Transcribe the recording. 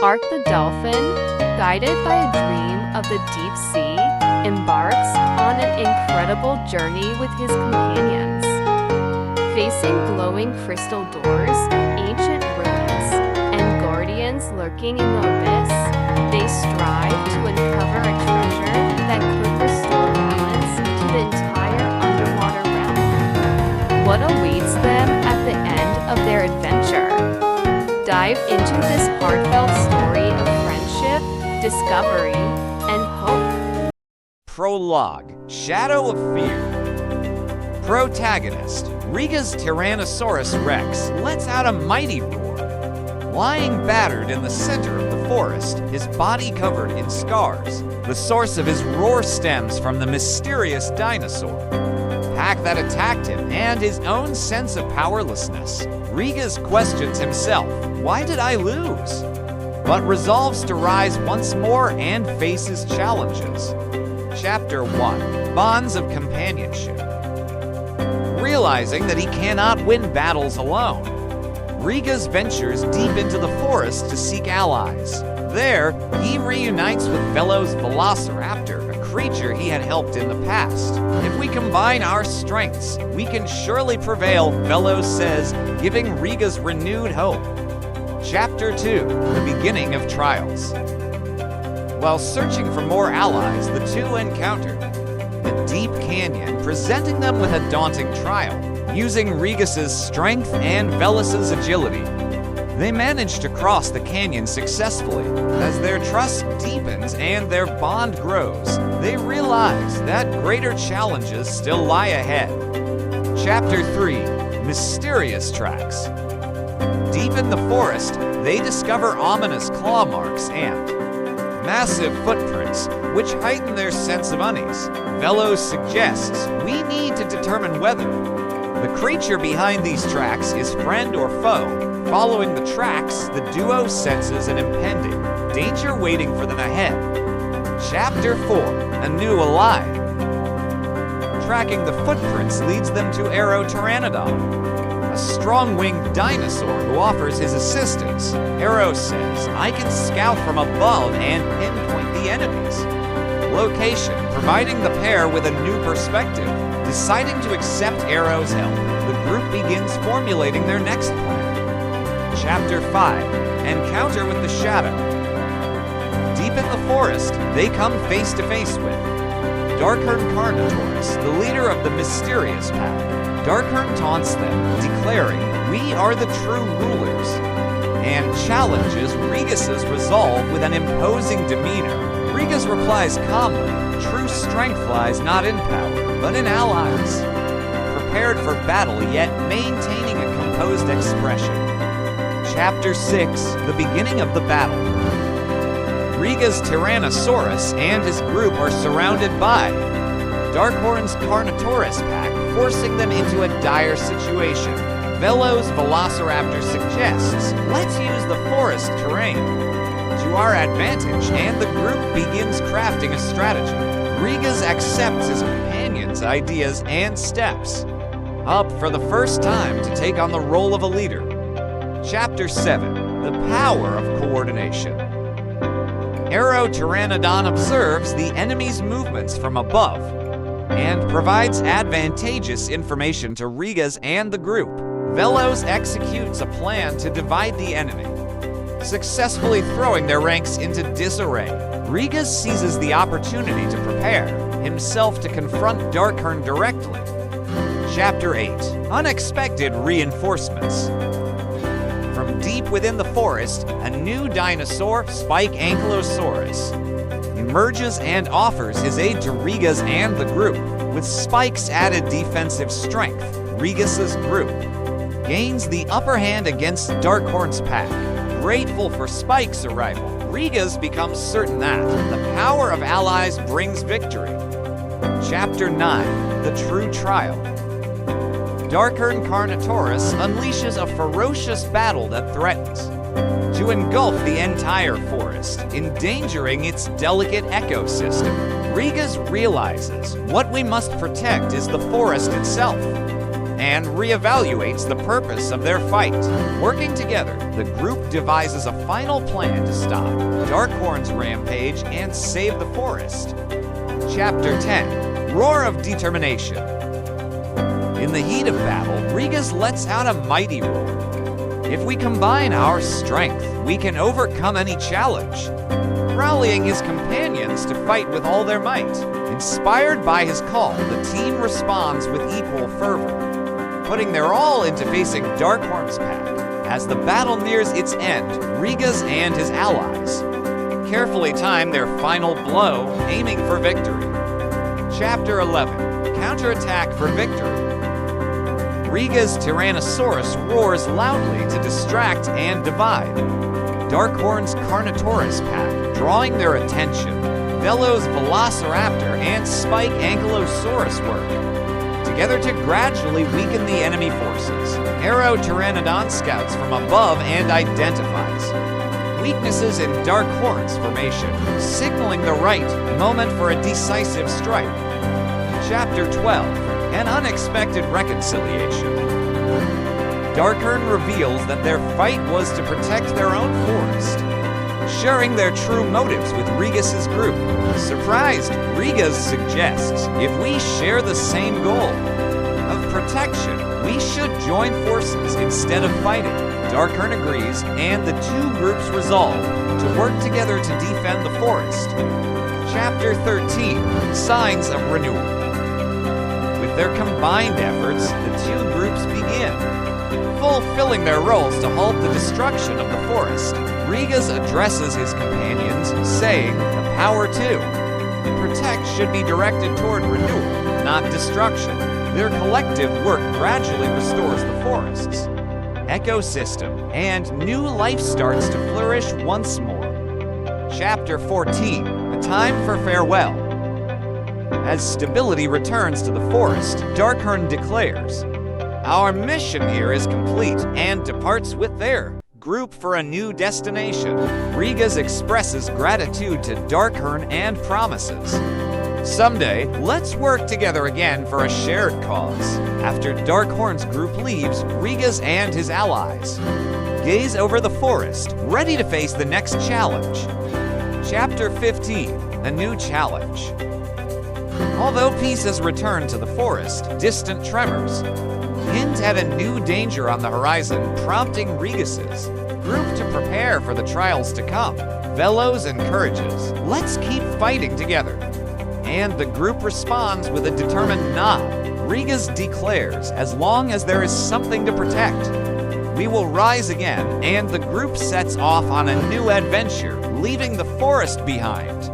Ark the dolphin, guided by a dream of the deep sea, embarks on an incredible journey with his companions. Facing glowing crystal doors, ancient ruins, and guardians lurking in the abyss, they strive to uncover a treasure that could restore balance to the entire underwater realm. What awaits them at the end of their adventure? Dive into this heartfelt story of friendship, discovery, and hope. Prologue: Shadow of Fear. Protagonist: Regas Tyrannosaurus Rex lets out a mighty roar. Lying battered in the center of the forest, his body covered in scars, the source of his roar stems from the mysterious dinosaur pack that attacked him and his own sense of powerlessness. Regas questions himself, why did I lose? But resolves to rise once more and face his challenges. Chapter 1: Bonds of Companionship. Realizing that he cannot win battles alone, Regas ventures deep into the forest to seek allies. There, he reunites with Velos Velociraptor, a creature he had helped in the past. If we combine our strengths, we can surely prevail, Velos says, giving Regas renewed hope. Chapter 2: The Beginning of Trials. While searching for more allies, the two encountered the deep canyon, presenting them with a daunting trial. Using Regas's strength and Velos's agility, they manage to cross the canyon successfully. As their trust deepens and their bond grows, they realize that greater challenges still lie ahead. Chapter 3: Mysterious Tracks. Deep in the forest, they discover ominous claw marks and massive footprints, which heighten their sense of unease. Velos suggests we need to determine whether the creature behind these tracks is friend or foe. Following the tracks, the duo senses an impending danger waiting for them ahead. Chapter 4: A New Ally. Tracking the footprints leads them to Aero Pteranodon, a strong-winged dinosaur who offers his assistance. Aero says, I can scout from above and pinpoint the enemies. Location, providing the pair with a new perspective. Deciding to accept Aero's help, the group begins formulating their next plan. Chapter 5: Encounter with the Shadow. Deep in the forest, they come face to face with Darkhorn Carnotaurus, the leader of the mysterious pack. Darkhorn taunts them, declaring, we are the true rulers, and challenges Regas's resolve with an imposing demeanor. Regas replies calmly, true strength lies not in power, but in allies. Prepared for battle, yet maintaining a composed expression. Chapter 6: The Beginning of the Battle. Regas Tyrannosaurus and his group are surrounded by Darkhorn's Carnotaurus pack, forcing them into a dire situation. Velos Velociraptor suggests, let's use the forest terrain to our advantage, and the group begins crafting a strategy. Regas accepts his companion's ideas and steps up for the first time to take on the role of a leader. Chapter 7: The Power of Coordination. Aero Pteranodon observes the enemy's movements from above and provides advantageous information to Regas and the group. Velos executes a plan to divide the enemy, successfully throwing their ranks into disarray. Regas seizes the opportunity to prepare himself to confront Darkhorn directly. Chapter 8: Unexpected Reinforcements. From deep within the forest, a new dinosaur, Spike Ankylosaurus, emerges and offers his aid to Regas and the group. With Spike's added defensive strength, Regas's group gains the upper hand against Darkhorn's pack. Grateful for Spike's arrival, Regas becomes certain that the power of allies brings victory. Chapter 9: The True Trial. Darkhorn Carnotaurus unleashes a ferocious battle that threatens to engulf the entire forest, endangering its delicate ecosystem. Regas realizes what we must protect is the forest itself. and reevaluates the purpose of their fight. Working together, the group devises a final plan to stop Darkhorn's rampage and save the forest. Chapter 10: Roar of Determination. In the heat of battle, Regas lets out a mighty roar. If we combine our strength, we can overcome any challenge. Rallying his companions to fight with all their might. Inspired by his call, the team responds with equal fervor, putting their all into facing Darkhorn's pack. As the battle nears its end, Regas and his allies carefully time their final blow, aiming for victory. Chapter 11: Counterattack for Victory. Regas' Tyrannosaurus roars loudly to distract and divide Darkhorn's Carnotaurus pack, drawing their attention. Velos' Velociraptor and Spike Ankylosaurus work together to gradually weaken the enemy forces. Aero Pteranodon scouts from above and identifies weaknesses in Darkhorn's formation, signaling the right moment for a decisive strike. Chapter 12: An Unexpected Reconciliation. Darkhorn reveals that their fight was to protect their own forest, sharing their true motives with Regas' group. Surprised, Regas suggests if we share the same goal of protection, we should join forces instead of fighting. Darkhorn agrees, and the two groups resolve to work together to defend the forest. Chapter 13: Signs of Renewal. With their combined efforts, the two groups begin fulfilling their roles to halt the destruction of the forest. Regas addresses his companions, saying, "The power to protect should be directed toward renewal, not destruction." Their collective work gradually restores the forest's ecosystem, and new life starts to flourish once more. Chapter 14: A Time for Farewell. As stability returns to the forest, Darkhorn declares, "Our mission here is complete," and departs with their group for a new destination. Regas expresses gratitude to Darkhorn and promises, "Someday, let's work together again for a shared cause." After Darkhorn's group leaves, Regas and his allies gaze over the forest, ready to face the next challenge. Chapter 15: A New Challenge. Although peace has returned to the forest, distant tremors hint at a new danger on the horizon, prompting Regas' group to prepare for the trials to come. Velos encourages, "Let's keep fighting together," and the group responds with a determined nod. Regas declares, "As long as there is something to protect, we will rise again," and the group sets off on a new adventure, leaving the forest behind.